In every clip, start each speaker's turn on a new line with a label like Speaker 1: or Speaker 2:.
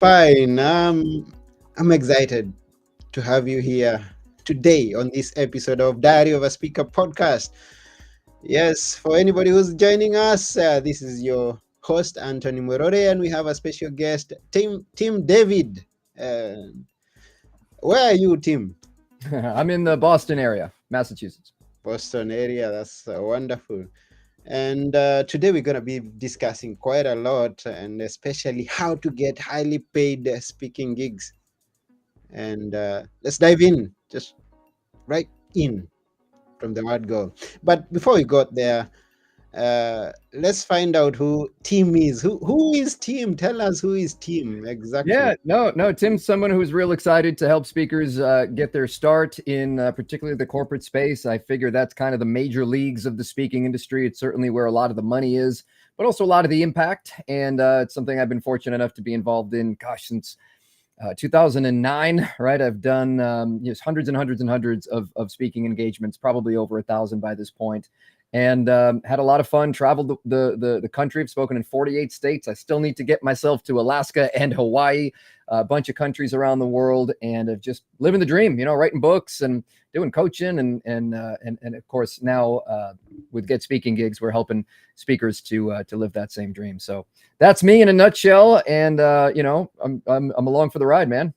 Speaker 1: Fine. I'm excited to have you here today on this episode of Diary of a Speaker podcast. Yes, for anybody who's joining us, this is your host Anthony Morore, and we have a special guest, Tim David. Uh, where are you, Tim?
Speaker 2: I'm in the Boston area, Massachusetts.
Speaker 1: Boston area. That's wonderful. And today we're going to be discussing quite a lot, and especially how to get highly paid speaking gigs. And let's dive in, just right in from the word go. But before we got there, let's find out who Tim is. Who is Tim? Tell us who is Tim exactly.
Speaker 2: Yeah, no. Tim's someone who's real excited to help speakers get their start in particularly the corporate space. I figure that's kind of the major leagues of the speaking industry. It's certainly where a lot of the money is, but also a lot of the impact. And it's something I've been fortunate enough to be involved in, since 2009, right? I've done hundreds and hundreds and hundreds of speaking engagements, probably over 1,000 by this point, and had a lot of fun. Traveled the country. I've spoken in 48 states. I still need to get myself to Alaska and Hawaii, a bunch of countries around the world, and of just living the dream. Writing books and doing coaching, and of course now with Get Speaking Gigs, we're helping speakers to live that same dream. So that's me in a nutshell. And I'm along for the ride, man.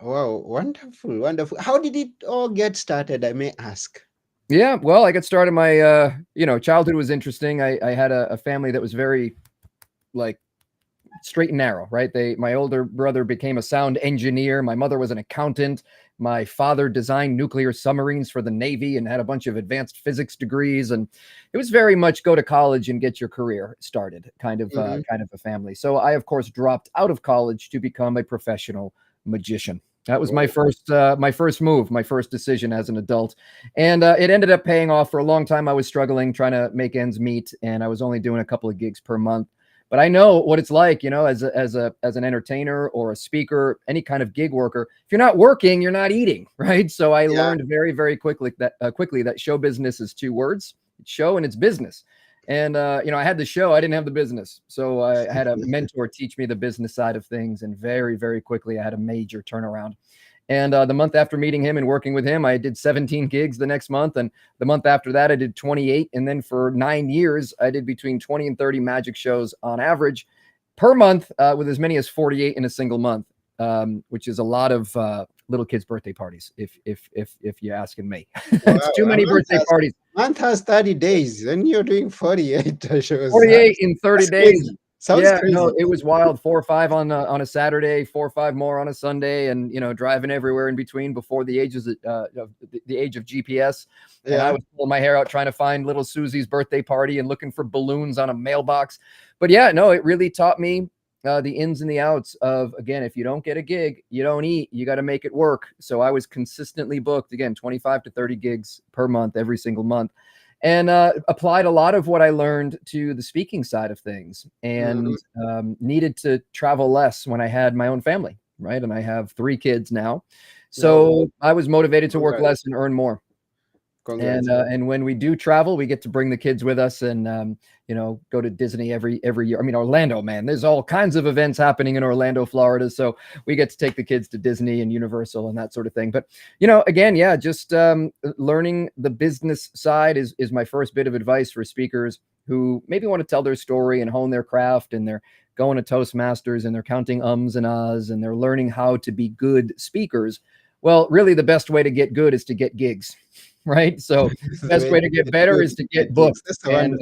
Speaker 1: Wow, wonderful, wonderful. How did it all get started, I may ask?
Speaker 2: Yeah, well, I got started. My childhood was interesting. I had a family that was very like straight and narrow, right? My older brother became a sound engineer. My mother was an accountant. My father designed nuclear submarines for the Navy and had a bunch of advanced physics degrees. And it was very much go to college and get your career started kind of a family. So I, of course, dropped out of college to become a professional magician. That was my first move, my first decision as an adult. And it ended up paying off. For a long time, I was struggling, trying to make ends meet. And I was only doing a couple of gigs per month. But I know what it's like, as an entertainer or a speaker, any kind of gig worker. If you're not working, you're not eating, right? So I learned very, very quickly that show business is two words: it's show and it's business. And I had the show, I didn't have the business, so I had a mentor teach me the business side of things, and very, very quickly I had a major turnaround. And the month after meeting him and working with him, I did 17 gigs the next month. And the month after that, I did 28. And then for 9 years, I did between 20 and 30 magic shows on average per month, with as many as 48 in a single month, which is a lot of little kids' birthday parties, if you're asking me. It's too many birthday parties.
Speaker 1: Month has 30 days, and you're doing 48 shows.
Speaker 2: 48 in 30 days.
Speaker 1: Sounds crazy.
Speaker 2: No, it was wild. 4 or 5 on a Saturday, 4 or 5 more on a Sunday, and driving everywhere in between before the ages of the age of GPS. And I was pulling my hair out trying to find little Susie's birthday party and looking for balloons on a mailbox. But it really taught me the ins and the outs of, again, if you don't get a gig, you don't eat. You got to make it work. So I was consistently booked, again, 25 to 30 gigs per month, every single month. And applied a lot of what I learned to the speaking side of things, and needed to travel less when I had my own family, right? And I have 3 kids now. So I was motivated to work less and earn more. And when we do travel, we get to bring the kids with us, and go to Disney every year. I mean, Orlando, man, there's all kinds of events happening in Orlando, Florida. So we get to take the kids to Disney and Universal and that sort of thing. But again, just learning the business side is my first bit of advice for speakers who maybe want to tell their story and hone their craft, and they're going to Toastmasters and they're counting ums and ahs and they're learning how to be good speakers. Well, really, the best way to get good is to get gigs. Right. So the best way to get better is to get booked, and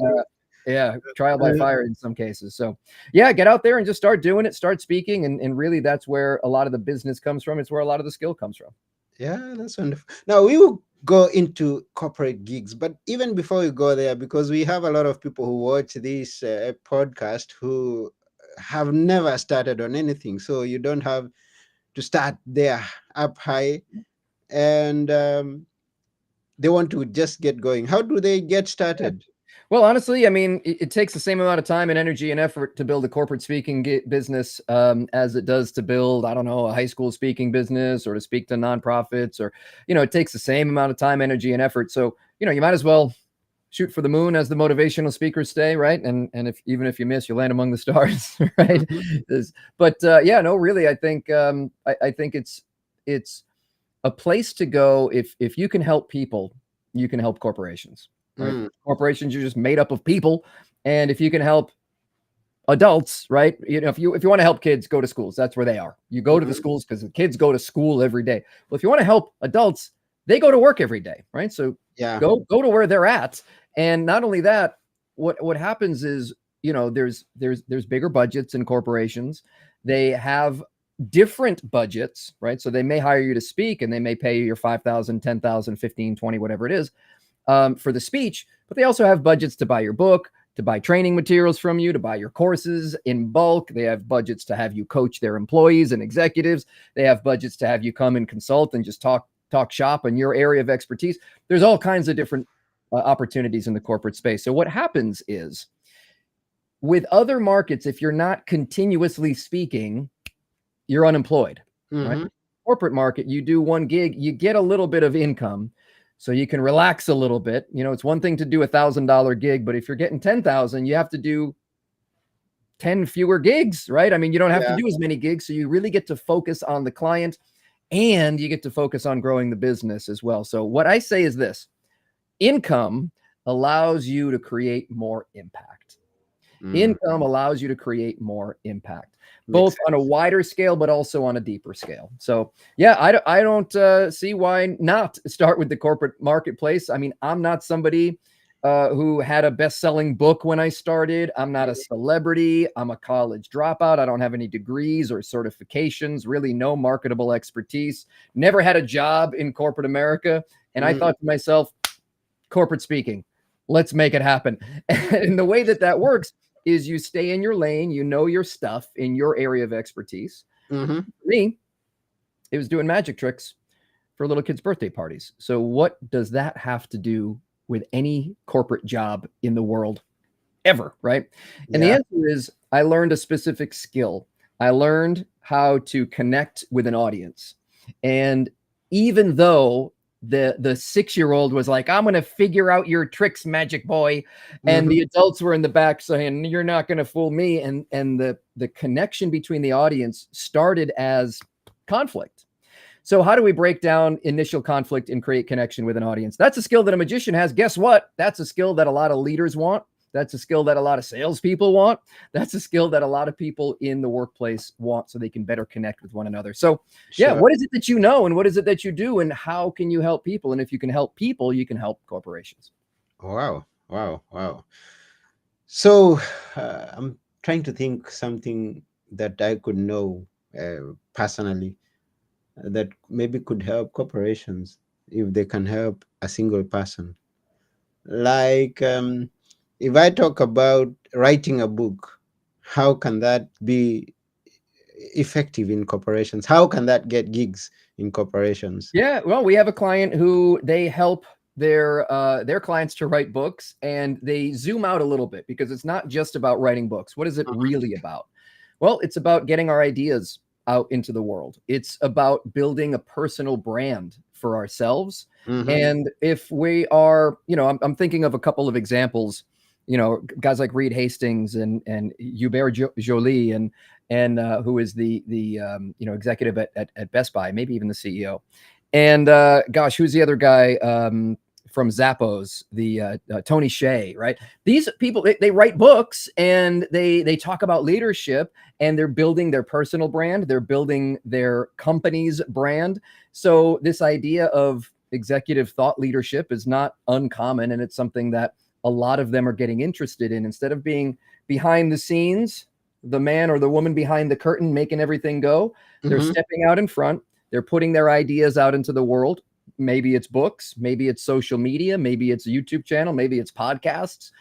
Speaker 2: trial by fire in some cases. So get out there and just start doing it, start speaking. And really, that's where a lot of the business comes from. It's where a lot of the skill comes from.
Speaker 1: Yeah, that's wonderful. Now we will go into corporate gigs, but even before we go there, because we have a lot of people who watch this podcast who have never started on anything. So you don't have to start there up high, and they want to just get going. How do they get started?
Speaker 2: Well, honestly, I mean, it takes the same amount of time and energy and effort to build a corporate speaking business as it does to build, I don't know, a high school speaking business or to speak to nonprofits, or, it takes the same amount of time, energy, and effort. So, you might as well shoot for the moon, as the motivational speakers say, right? And if even if you miss, you land among the stars, right? But yeah, no, really, I think I think it's a place to go if you can help people, you can help corporations, right? Corporations are just made up of people, and if you can help adults, right? You know, if you want to help kids go to schools, that's where they are. You go to the schools because the kids go to school every day. Well, if you want to help adults, they go to work every day, right? So
Speaker 1: Yeah.
Speaker 2: go to where they're at. And not only that, what happens is, you know, there's bigger budgets in corporations. They have different budgets, right? So they may hire you to speak and they may pay you your 5,000, 10,000, 15, 20, whatever it is, for the speech, but they also have budgets to buy your book, to buy training materials from you, to buy your courses in bulk. They have budgets to have you coach their employees and executives. They have budgets to have you come and consult and just talk shop in your area of expertise. There's all kinds of different opportunities in the corporate space. So what happens is, with other markets, if you're not continuously speaking, you're unemployed, right? Corporate market, you do one gig, you get a little bit of income, so you can relax a little bit. You know, it's one thing to do $1,000 gig, but if you're getting 10,000, you have to do 10 fewer gigs, right? I mean, you don't have to do as many gigs, so you really get to focus on the client, and you get to focus on growing the business as well. So what I say is this: income allows you to create more impact. Income allows you to create more impact, both on a wider scale, but also on a deeper scale. So yeah, I don't see why not start with the corporate marketplace. I mean, I'm not somebody who had a best-selling book when I started. I'm not a celebrity. I'm a college dropout. I don't have any degrees or certifications, really no marketable expertise, never had a job in corporate America. And I thought to myself, corporate speaking, let's make it happen. And the way that works is you stay in your lane, you know your stuff in your area of expertise. For me, it was doing magic tricks for little kids' birthday parties. So what does that have to do with any corporate job in the world ever, right? And the answer is, I learned a specific skill. I learned how to connect with an audience. And even though the 6-year-old was like, I'm going to figure out your tricks, magic boy. And the adults were in the back saying, you're not going to fool me. And the connection between the audience started as conflict. So how do we break down initial conflict and create connection with an audience? That's a skill that a magician has. Guess what? That's a skill that a lot of leaders want. That's a skill that a lot of salespeople want. That's a skill that a lot of people in the workplace want, so they can better connect with one another. So yeah, what is it that you know, and what is it that you do, and how can you help people? And if you can help people, you can help corporations.
Speaker 1: Wow. So I'm trying to think something that I could know personally that maybe could help corporations if they can help a single person. Like, if I talk about writing a book, how can that be effective in corporations? How can that get gigs in corporations?
Speaker 2: Yeah, well, we have a client who they help their clients to write books, and they zoom out a little bit, because it's not just about writing books. What is it really about? Well, it's about getting our ideas out into the world. It's about building a personal brand for ourselves. And if we are, you know, I'm thinking of a couple of examples, you know, guys like Reed Hastings and Hubert Joly and who is the you know, executive at Best Buy, maybe even the CEO. And gosh, who's the other guy from Zappos, the Tony Hsieh, right? These people, they write books, and they talk about leadership, and they're building their personal brand. They're building their company's brand. So this idea of executive thought leadership is not uncommon, and it's something that a lot of them are getting interested in. Instead of being behind the scenes, the man or the woman behind the curtain making everything go, they're stepping out in front. They're putting their ideas out into the world. Maybe it's books, maybe it's social media, maybe it's a YouTube channel, maybe it's podcasts.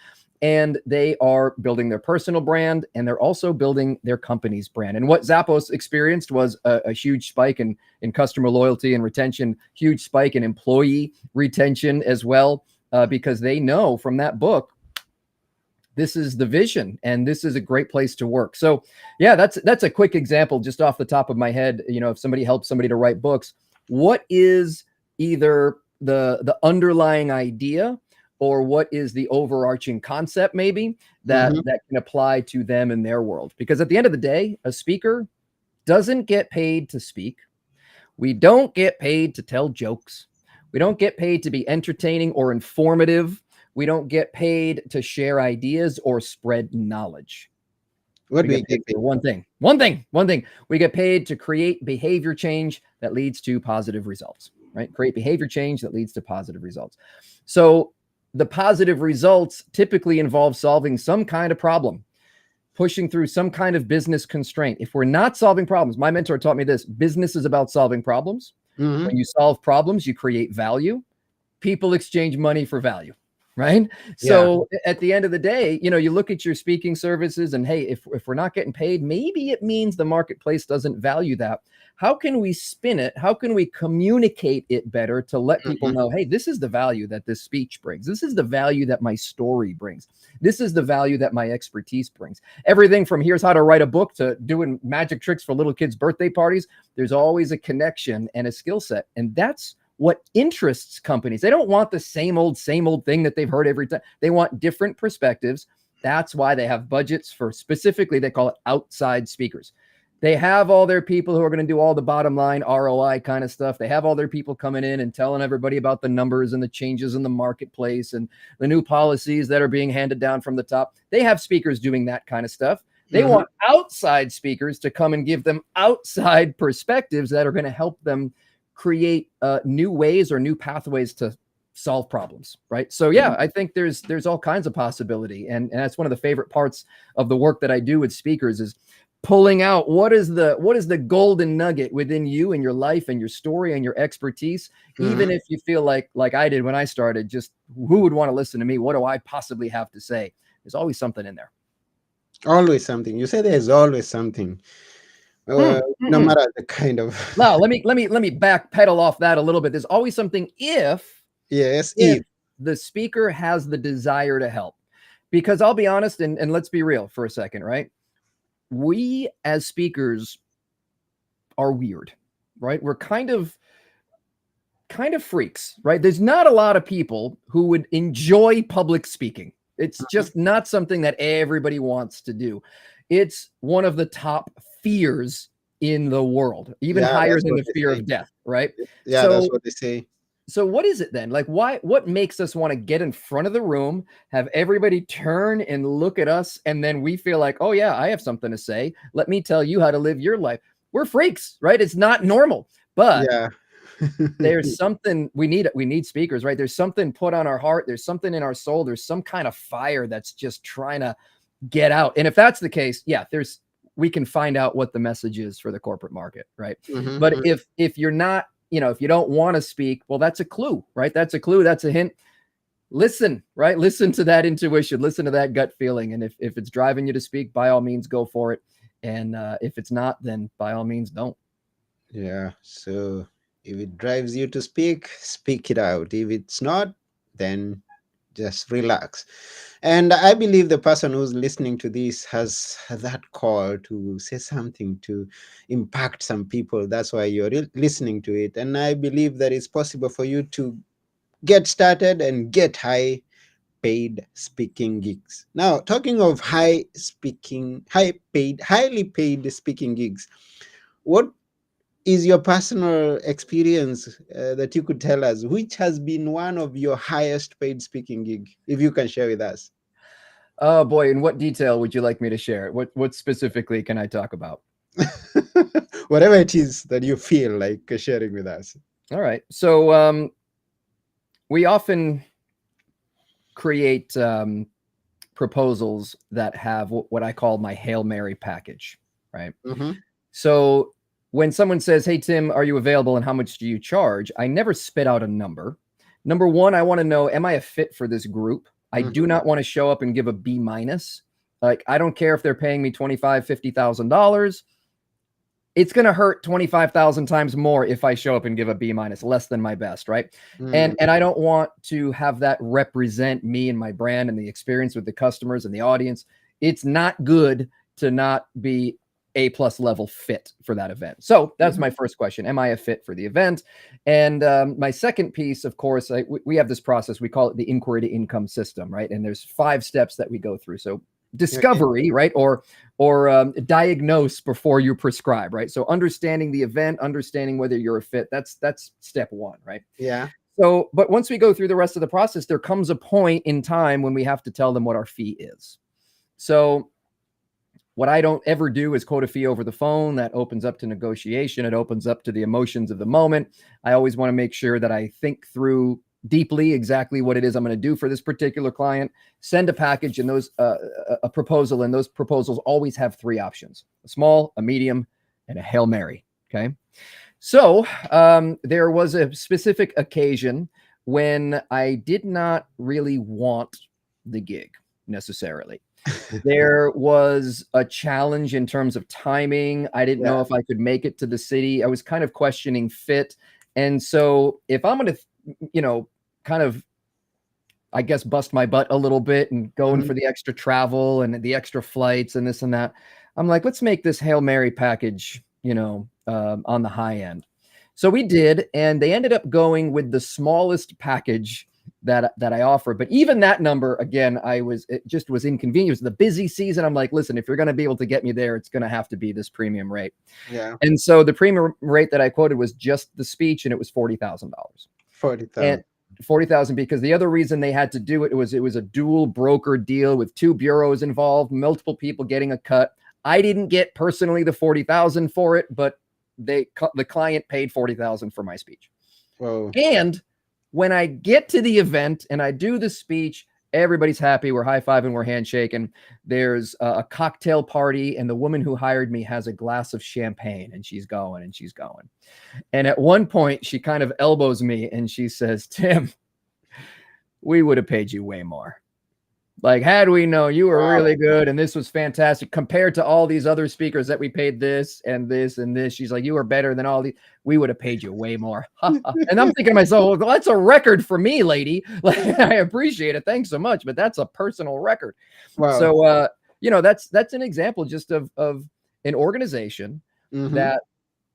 Speaker 2: And they are building their personal brand, and they're also building their company's brand. And what Zappos experienced was a huge spike in customer loyalty and retention, huge spike in employee retention as well, because they know from that book, this is the vision, and this is a great place to work. So yeah, that's a quick example just off the top of my head. You know, if somebody helps somebody to write books, what is either the underlying idea, or what is the overarching concept maybe that
Speaker 1: Mhm.
Speaker 2: that can apply to them in their world. Because at the end of the day, a speaker doesn't get paid to speak. We don't get paid to tell jokes. We don't get paid to be entertaining or informative. We don't get paid to share ideas or spread knowledge.
Speaker 1: What
Speaker 2: We
Speaker 1: do we
Speaker 2: get paid
Speaker 1: get paid
Speaker 2: for
Speaker 1: for?
Speaker 2: one thing. We get paid to create behavior change that leads to positive results, right? Create behavior change that leads to positive results. So the positive results typically involve solving some kind of problem, pushing through some kind of business constraint. If we're not solving problems, my mentor taught me this: business is about solving problems.
Speaker 1: Mhm.
Speaker 2: When you solve problems, you create value. People exchange money for value, right?
Speaker 1: Yeah.
Speaker 2: So at the end of the day, you look at your speaking services and hey, if we're not getting paid, maybe it means the marketplace doesn't value that. How can we spin it? How can we communicate it better to let people
Speaker 1: Mhm.
Speaker 2: know, hey, this is the value that this speech brings. This is the value that my story brings. This is the value that my expertise brings. Everything from here's how to write a book to doing magic tricks for little kids' birthday parties. There's always a connection and a skill set. And that's what interests companies. They don't want the same old thing that they've heard every time. They want different perspectives. That's why they have budgets for, specifically, they call it outside speakers. They have all their people who are going to do all the bottom line ROI kind of stuff. They have all their people coming in and telling everybody about the numbers and the changes in the marketplace and the new policies that are being handed down from the top. They have speakers doing that kind of stuff. They
Speaker 1: Mhm.
Speaker 2: want outside speakers to come and give them outside perspectives that are going to help them create new ways or new pathways to solve problems, right? So yeah, I think there's all kinds of possibility, and that's one of the favorite parts of the work that I do with speakers is pulling out what is the golden nugget within you and your life and your story and your expertise. Even
Speaker 1: Mhm.
Speaker 2: if you feel like I did when I started, just who would want to listen to me? What do I possibly have to say? There's always something in there.
Speaker 1: Always something. You say there's always something. No
Speaker 2: Mm-mm.
Speaker 1: matter the kind of
Speaker 2: Now let me backpedal off that a little bit. There's always something
Speaker 1: yes,
Speaker 2: if
Speaker 1: if.
Speaker 2: the speaker has the desire to help. Because I'll be honest, and let's be real for a second, right? We as speakers are weird, right? We're kind of freaks, right? There's not a lot of people who would enjoy public speaking. It's
Speaker 1: Mhm.
Speaker 2: just not something that everybody wants to do. It's one of the top fears in the world, even
Speaker 1: Yeah,
Speaker 2: higher
Speaker 1: that's
Speaker 2: than
Speaker 1: what
Speaker 2: the
Speaker 1: they
Speaker 2: fear
Speaker 1: say.
Speaker 2: of death, right?
Speaker 1: Yeah, that's
Speaker 2: So
Speaker 1: what they say.
Speaker 2: so what is it then? Like what makes us want to get in front of the room, have everybody turn and look at us, and then we feel like, oh yeah, I have something to say. Let me tell you how to live your life. We're freaks, right? It's not normal. But
Speaker 1: Yeah.
Speaker 2: there's something we need speakers, right? There's something put on our heart, there's something in our soul, there's some kind of fire that's just trying to get out. And if that's the case, yeah, there's we can find out what the message is for the corporate market, right?
Speaker 1: Mhm,
Speaker 2: But
Speaker 1: mhm.
Speaker 2: if you're not, if you don't want to speak, well, that's a clue, right? That's a clue, that's a hint. Listen, right? Listen to that intuition, listen to that gut feeling. And if it's driving you to speak, by all means go for it. And if it's not, then by all means don't.
Speaker 1: Yeah. So if it drives you to speak, speak it out. If it's not, then just relax. And I believe the person who's listening to this has that call to say something to impact some people. That's why you're listening to it. And I believe that it's possible for you to get started and get paid speaking gigs. Now, talking of highly paid speaking gigs, what is your personal experience that you could tell us, which has been one of your highest paid speaking gig, if you can share with us?
Speaker 2: Oh boy, in what detail would you like me to share? What specifically can I talk about?
Speaker 1: Whatever it is that you feel like sharing with us.
Speaker 2: All right. So we often create proposals that have what I call my Hail Mary package, right?
Speaker 1: Mm-hmm.
Speaker 2: So when someone says, "Hey Tim, are you available and how much do you charge?" I never spit out a number. Number one, I want to know, am I a fit for this group? I do
Speaker 1: Mm-hmm.
Speaker 2: not want to show up and give a B minus. Like, I don't care if they're paying me $25,000, $50,000. It's going to hurt 25,000 times more if I show up and give a B minus, less than my best, right?
Speaker 1: Mm,
Speaker 2: And I don't want to have that represent me and my brand and the experience with the customers and the audience. It's not good to not be A+ level fit for that event. So that's my first question. Am I a fit for the event? And my second piece, of course, we have this process. We call it the inquiry to income system, right? And there's 5 steps that we go through. So discovery, right? Or diagnose before you prescribe, right? So understanding the event, understanding whether you're a fit, that's step 1, right?
Speaker 1: Yeah.
Speaker 2: So, but once we go through the rest of the process, there comes a point in time when we have to tell them what our fee is. So what I don't ever do is quote a fee over the phone. That opens up to negotiation. It opens up to the emotions of the moment. I always want to make sure that I think through deeply exactly what it is I'm going to do for this particular client, send a package and those a proposal, and those proposals always have 3 options: a small, a medium, and a Hail Mary. Okay. So there was a specific occasion when I did not really want the gig necessarily. There was a challenge in terms of timing. I didn't know if I could make it to the city. I was kind of questioning fit. And so if I'm going to, kind of, I guess, bust my butt a little bit and go in for the extra travel and the extra flights and this and that, I'm like, let's make this Hail Mary package, on the high end. So we did, and they ended up going with the smallest package that I offer. But even that number, again, it just was inconvenient. It was the busy season. I'm like, listen, if you're going to be able to get me there, it's going to have to be this premium rate.
Speaker 1: Yeah.
Speaker 2: And so the premium rate that I quoted was just the speech, and it was $40,000. $40,000 because the other reason they had to do it was a dual broker deal with 2 bureaus involved, multiple people getting a cut. I didn't get personally the $40,000 for it, but the client paid $40,000 for my speech.
Speaker 1: Whoa.
Speaker 2: And when I get to the event and I do the speech, everybody's happy. We're high-fiving, we're handshaking. There's a cocktail party, and the woman who hired me has a glass of champagne, and she's going and she's going. And at one point, she kind of elbows me and she says, "Tim, we would have paid you way more. Like, had we known you were really good and this was fantastic compared to all these other speakers that we paid this and this and this." She's like, "You were better than all these. We would have paid you way more." And I'm thinking to myself, well, that's a record for me, lady. Like, I appreciate it. Thanks so much. But that's a personal record.
Speaker 1: Wow.
Speaker 2: So, that's an example just of an organization that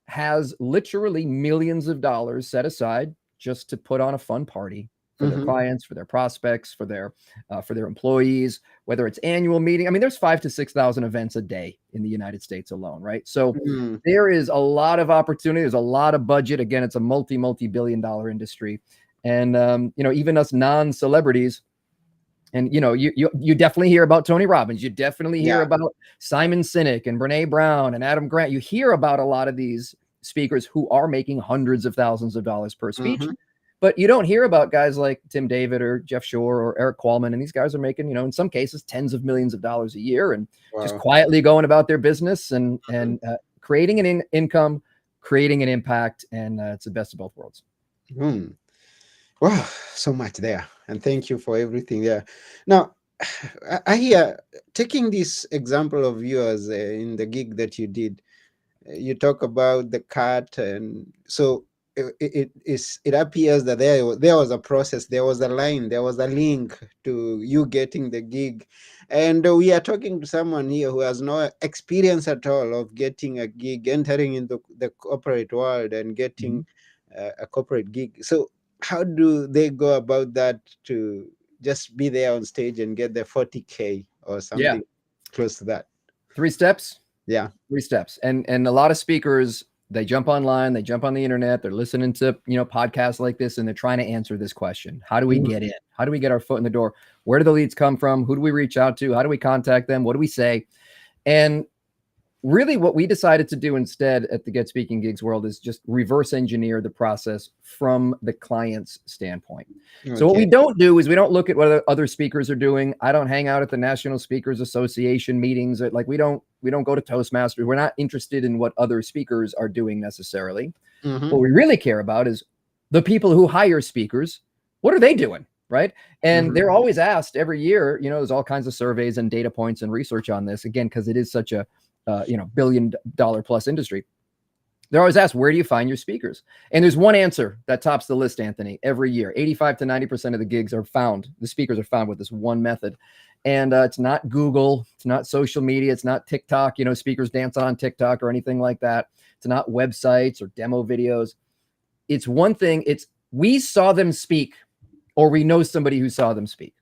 Speaker 2: has literally millions of dollars set aside just to put on a fun party for their clients, for their prospects, for their employees, whether it's annual meeting. I mean, there's 5,000 to 6,000 events a day in the United States alone, right? So there is a lot of opportunity. There's a lot of budget. Again, it's a multi-billion-dollar industry. And, even us non-celebrities, and, you definitely hear about Tony Robbins. You definitely hear about Simon Sinek and Brene Brown and Adam Grant. You hear about a lot of these speakers who are making hundreds of thousands of dollars per speech. But you don't hear about guys like Tim David or Jeff Shore or Eric Qualman. And these guys are making, in some cases, tens of millions of dollars a year, and just quietly going about their business and creating an income, creating an impact. And it's the best of both worlds.
Speaker 1: Wow, so much there. And thank you for everything there. Now, I hear, taking this example of yours in the gig that you did, you talk about the cut. And so it appears that there was a process, there was a line, there was a link to you getting the gig. And we are talking to someone here who has no experience at all of getting a gig, entering into the corporate world and getting a corporate gig. So how do they go about that to just be there on stage and get the 40K or something close to that?
Speaker 2: 3 steps.
Speaker 1: Yeah.
Speaker 2: 3 steps. And a lot of speakers, they jump online, they jump on the internet, they're listening to, podcasts like this, and they're trying to answer this question. How do we get in? How do we get our foot in the door? Where do the leads come from? Who do we reach out to? How do we contact them? What do we say? And really what we decided to do instead at the Get Speaking Gigs world is just reverse engineer the process from the client's standpoint. So what we don't do is we don't look at what other speakers are doing. I don't hang out at the National Speakers Association meetings. Like we don't go to Toastmasters. We're not interested in what other speakers are doing necessarily. What we really care about is the people who hire speakers. What are they doing? Right. And they're always asked every year, there's all kinds of surveys and data points and research on this, again, because it is such a $1 billion plus industry. They're always asked, where do you find your speakers? And there's one answer that tops the list, Anthony, every year. 85 to 90% of the gigs are found, the speakers are found with this one method. And it's not Google, it's not social media, it's not TikTok, speakers dancing on TikTok or anything like that. It's not websites or demo videos. It's one thing, it's we saw them speak, or we know somebody who saw them speak,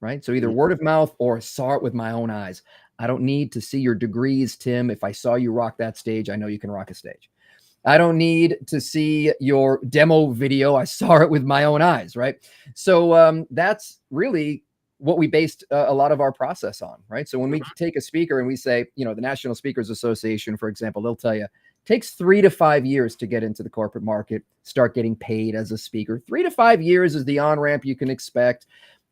Speaker 2: right? So either word of mouth or saw it with my own eyes. I don't need to see your degrees, Tim. If I saw you rock that stage, I know you can rock a stage. I don't need to see your demo video. I saw it with my own eyes, right? So that's really what we based a lot of our process on, right? So when we take a speaker and we say, the National Speakers Association, for example, they'll tell you, it takes 3 to 5 years to get into the corporate market, start getting paid as a speaker. 3 to 5 years is the on-ramp you can expect.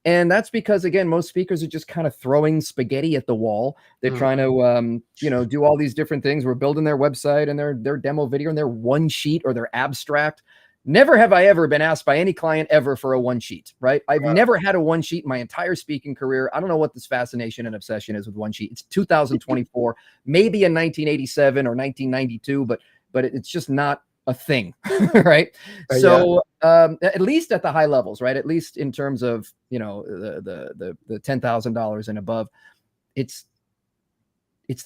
Speaker 2: And that's because, again, most speakers are just kind of throwing spaghetti at the wall. They're trying to, do all these different things. We're building their website and their demo video and their one sheet or their abstract. Never have I ever been asked by any client ever for a one sheet, right? I've never had a one sheet in my entire speaking career. I don't know what this fascination and obsession is with one sheet. It's 2024, maybe in 1987 or 1992, but it's just not a thing, right? So at least at the high levels, right? At least in terms of, the $10,000 and above, it's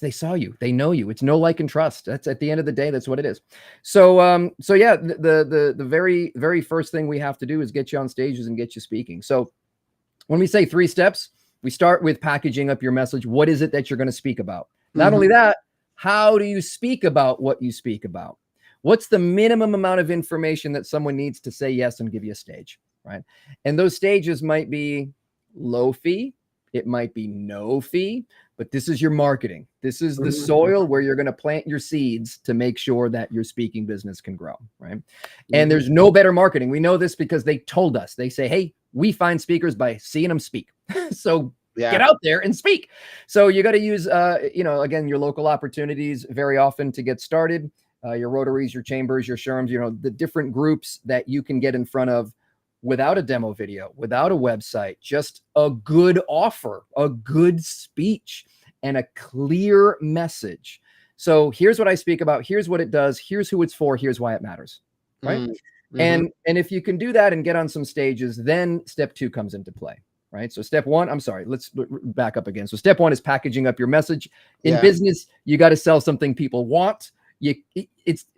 Speaker 2: they saw you, they know you. It's know, like, and trust. That's at the end of the day, that's what it is. So yeah, the very, very first thing we have to do is get you on stages and get you speaking. So when we say 3 steps, we start with packaging up your message. What is it that you're going to speak about? Not only that, how do you speak about what you speak about? What's the minimum amount of information that someone needs to say yes and give you a stage, right? And those stages might be low fee, it might be no fee, but this is your marketing. This is the soil where you're going to plant your seeds to make sure that your speaking business can grow, right? And there's no better marketing. We know this because they told us. They say, hey, we find speakers by seeing them speak. So get out there and speak. So you got to use, again, your local opportunities very often to get started. Your Rotaries, your Chambers, your SHRMs, the different groups that you can get in front of without a demo video, without a website, just a good offer, a good speech, and a clear message. So here's what I speak about. Here's what it does. Here's who it's for. Here's why it matters, right? And if you can do that and get on some stages, then step 2 comes into play, right? So step 1, I'm sorry, let's back up again. So step 1 is packaging up your message. In business, you got to sell something people want. You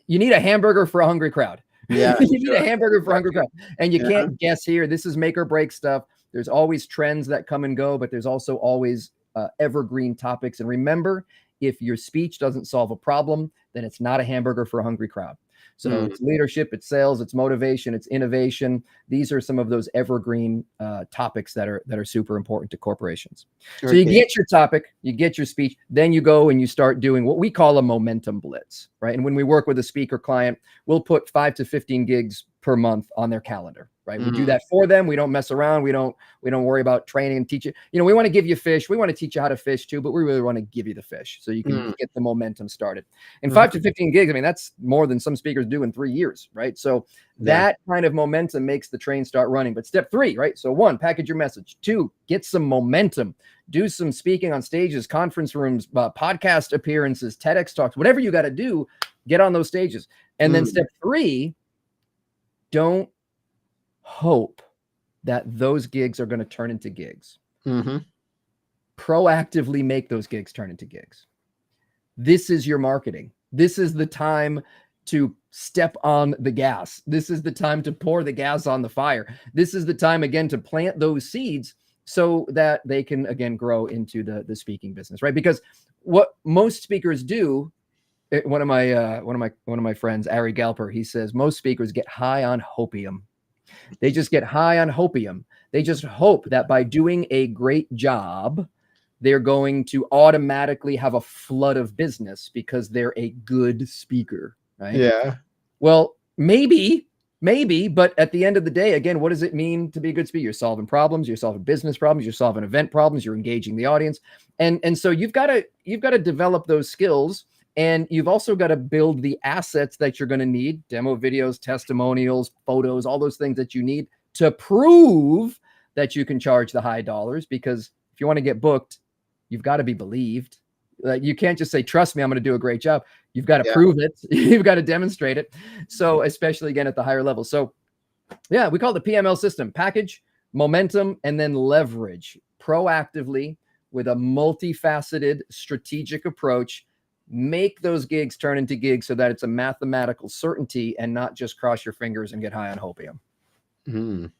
Speaker 2: need a hamburger for a hungry crowd. You need a hamburger for a hungry crowd. And you can't guess here. This is make or break stuff. There's always trends that come and go, but there's also always evergreen topics. And remember, if your speech doesn't solve a problem, then it's not a hamburger for a hungry crowd. So it's leadership, it's sales, it's motivation, it's innovation. These are some of those evergreen topics that are super important to corporations. So you get your topic, you get your speech, then you go and you start doing what we call a momentum blitz, right? And when we work with a speaker client, we'll put 5 to 15 gigs per month on their calendar, right? We do that for them. We don't mess around. We don't worry about training and teaching. We want to give you fish. We want to teach you how to fish too, but we really want to give you the fish so you can get the momentum started. And 5 to 15 gigs, I mean, that's more than some speakers do in 3 years, right? So that kind of momentum makes the train start running. But step 3, right? So 1, package your message. 2, get some momentum. Do some speaking on stages, conference rooms, podcast appearances, TEDx talks, whatever you got to do, get on those stages. And then step 3, don't hope that those gigs are going to turn into gigs. Proactively make those gigs turn into gigs. This is your marketing. This is the time to step on the gas. This is the time to pour the gas on the fire. This is the time, again, to plant those seeds so that they can, again, grow into the speaking business, right? Because what most speakers do, one of my friends, Ari Galper, he says most speakers get high on hopium. They just get high on hopium. They just hope that by doing a great job, they're going to automatically have a flood of business because they're a good speaker, right? Yeah. Well, maybe, but at the end of the day, again, what does it mean to be a good speaker? You're solving problems, you're solving business problems, you're solving event problems, you're engaging the audience. And so you've got to develop those skills. And you've also got to build the assets that you're going to need, demo videos, testimonials, photos, all those things that you need to prove that you can charge the high dollars. Because if you want to get booked, you've got to be believed. You can't just say, trust me, I'm going to do a great job. You've got to prove it. You've got to demonstrate it. So especially, again, at the higher level. So yeah, we call it the PML system: package, momentum, and then leverage. Proactively with a multifaceted strategic approach, make those gigs turn into gigs so that it's a mathematical certainty and not just cross your fingers and get high on hopium.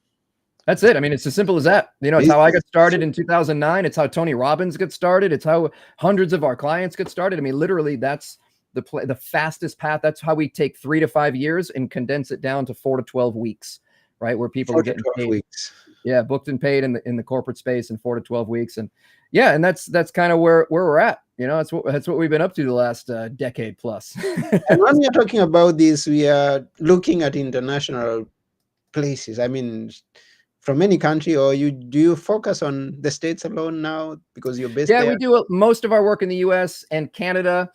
Speaker 2: That's it. I mean, it's as simple as that. You know, it's how I got started in 2009. It's how Tony Robbins got started. It's how hundreds of our clients get started. I mean, literally, that's the fastest path. That's how we take 3 to 5 years and condense it down to 4 to 12 weeks, right? Where people are getting paid. Weeks. Yeah, booked and paid in the corporate space in 4 to 12 weeks. And yeah, and that's kind of where we're at. You know, that's what we've been up to the last decade plus.
Speaker 1: And when we're talking about this, we are looking at international places. I mean, from any country, or do you focus on the States alone now because you're based there?
Speaker 2: Yeah, we do most of our work in the US and Canada.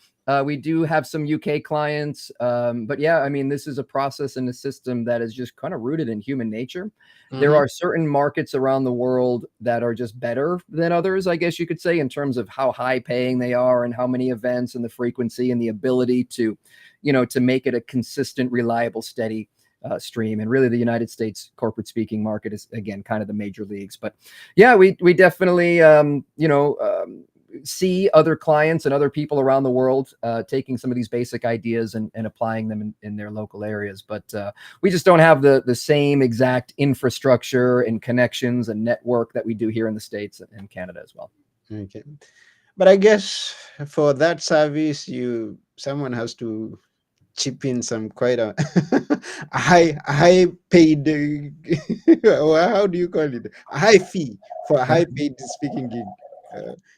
Speaker 2: We do have some UK clients, but yeah, I mean, this is a process and a system that is just kind of rooted in human nature. There are certain markets around the world that are just better than others, I guess you could say, in terms of how high paying they are and how many events and the frequency and the ability to, you know, to make it a consistent, reliable, steady stream. And really the United States corporate speaking market is, again, kind of the major leagues. But yeah, we definitely, see other clients and other people around the world taking some of these basic ideas and applying them in their local areas. But we just don't have the same exact infrastructure and connections and network that we do here in the States and Canada as well.
Speaker 1: Okay. But I guess for that service, someone has to chip in some quite a high paid or how do you call it, a high fee for a high paid speaking gig.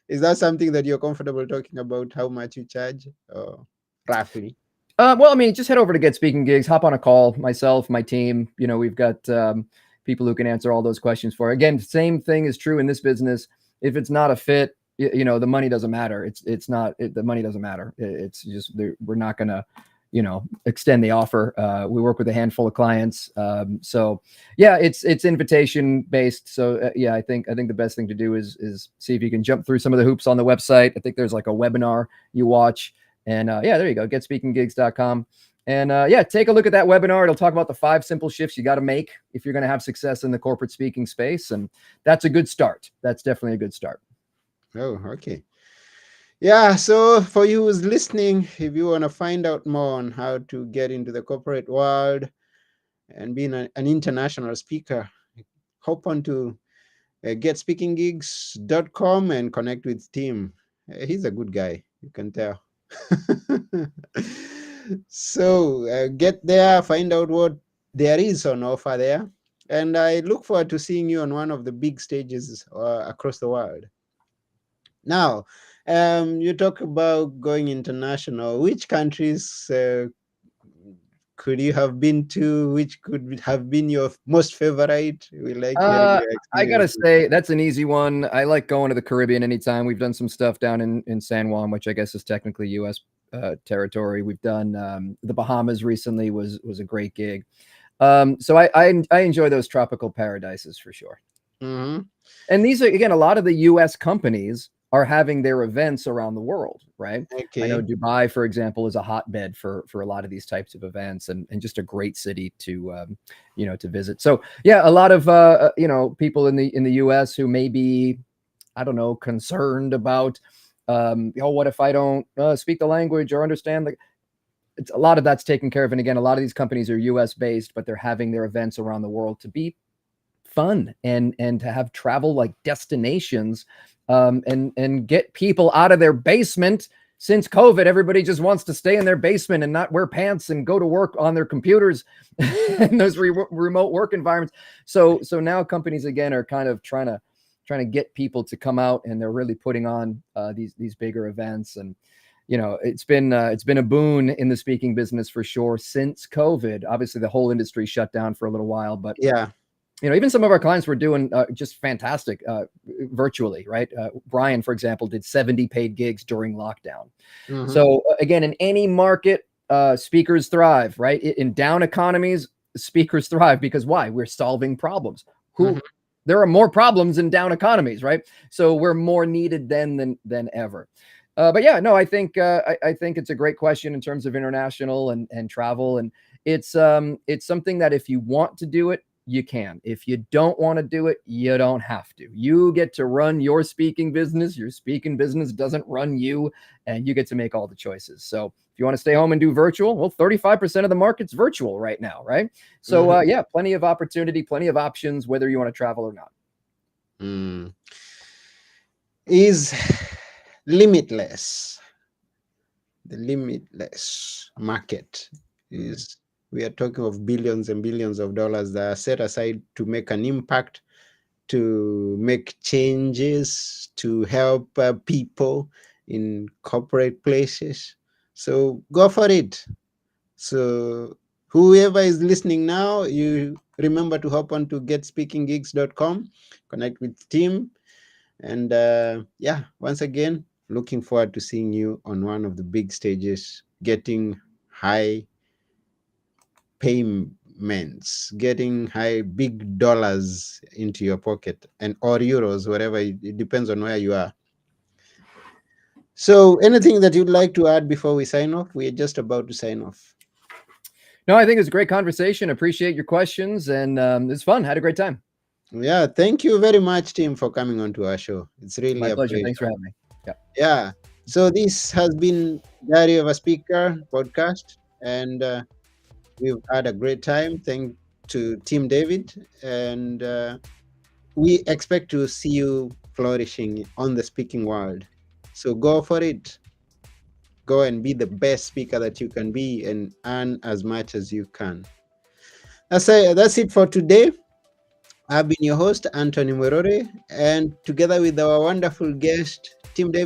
Speaker 1: Is that something that you're comfortable talking about, how much you charge, roughly?
Speaker 2: Well, I mean, just head over to Get Speaking Gigs, hop on a call, myself, my team. You know, we've got people who can answer all those questions for. Again, same thing is true in this business. If it's not a fit, you know, the money doesn't matter. The money doesn't matter. It's just we're not going to, you know, extend the offer. We work with a handful of clients. So yeah, it's invitation based. So yeah, I think the best thing to do is see if you can jump through some of the hoops on the website. I think there's like a webinar you watch, and yeah, there you go. GetSpeakingGigs.com. And yeah, take a look at that webinar. It'll talk about the 5 simple shifts you got to make if you're going to have success in the corporate speaking space. And that's a good start. That's definitely a good start.
Speaker 1: Oh, okay. Yeah, so for you who's listening, if you want to find out more on how to get into the corporate world and being an international speaker, hop on to getspeakinggigs.com and connect with Tim. He's a good guy, you can tell. So get there, find out what there is on offer there. And I look forward to seeing you on one of the big stages across the world. Now, you talk about going international. Which countries could you have been to? Which could have been your most favorite? We like
Speaker 2: I gotta say that's an easy one. I like going to the Caribbean anytime. We've done some stuff down in San Juan, which I guess is technically U.S. Territory. We've done the Bahamas recently. Was a great gig. So I enjoy those tropical paradises for sure. And these are, again, a lot of the U.S. companies are having their events around the world, right? Okay. I know Dubai, for example, is a hotbed for a lot of these types of events, and just a great city to to visit. So yeah, a lot of people in the US who may be, I don't know, concerned about what if I don't speak the language or understand a lot of that's taken care of. And again, a lot of these companies are US based, but they're having their events around the world to be fun and to have travel like destinations. And get people out of their basement. Since COVID, everybody just wants to stay in their basement and not wear pants and go to work on their computers in those remote work environments. So now companies again are kind of trying to get people to come out, and they're really putting on these bigger events. And it's been a boon in the speaking business for sure since COVID. Obviously, the whole industry shut down for a little while, but yeah. Even some of our clients were doing just fantastic virtually, right? Brian, for example, did 70 paid gigs during lockdown. So again, in any market, speakers thrive, right? In down economies, speakers thrive because why? We're solving problems. There are more problems in down economies, right? So we're more needed than ever. But yeah, no, I think it's a great question in terms of international and travel, and it's something that if you want to do it, you can. If you don't want to do it, you don't have to. You get to run your speaking business. Your speaking business doesn't run you, and you get to make all the choices. So if you want to stay home and do virtual, well, 35% of the market's virtual right now, right? So yeah, plenty of opportunity, plenty of options, whether you want to travel or not.
Speaker 1: Is limitless. The limitless market is, we are talking of billions and billions of dollars that are set aside to make an impact, to make changes, to help people in corporate places. So go for it. So whoever is listening now, you remember to hop on to getspeakinggigs.com, connect with Tim. And yeah, once again, looking forward to seeing you on one of the big stages, getting high payments, getting high big dollars into your pocket, and or euros, wherever, it depends on where you are. So anything that you'd like to add before we sign off? We're just about to sign off.
Speaker 2: No, I think it's a great conversation. Appreciate your questions, and it's fun. Had a great time.
Speaker 1: Yeah, thank you very much, Tim, for coming on to our show. It's really
Speaker 2: my pleasure.
Speaker 1: pleasure.
Speaker 2: Thanks for having me.
Speaker 1: Yeah. So this has been Diary of a Speaker podcast, and we've had a great time. Thank to Tim David, and we expect to see you flourishing on the speaking world. So go for it. Go and be the best speaker that you can be, and earn as much as you can. That's it for today. I've been your host, Anthony Mwerore, and together with our wonderful guest, Tim David.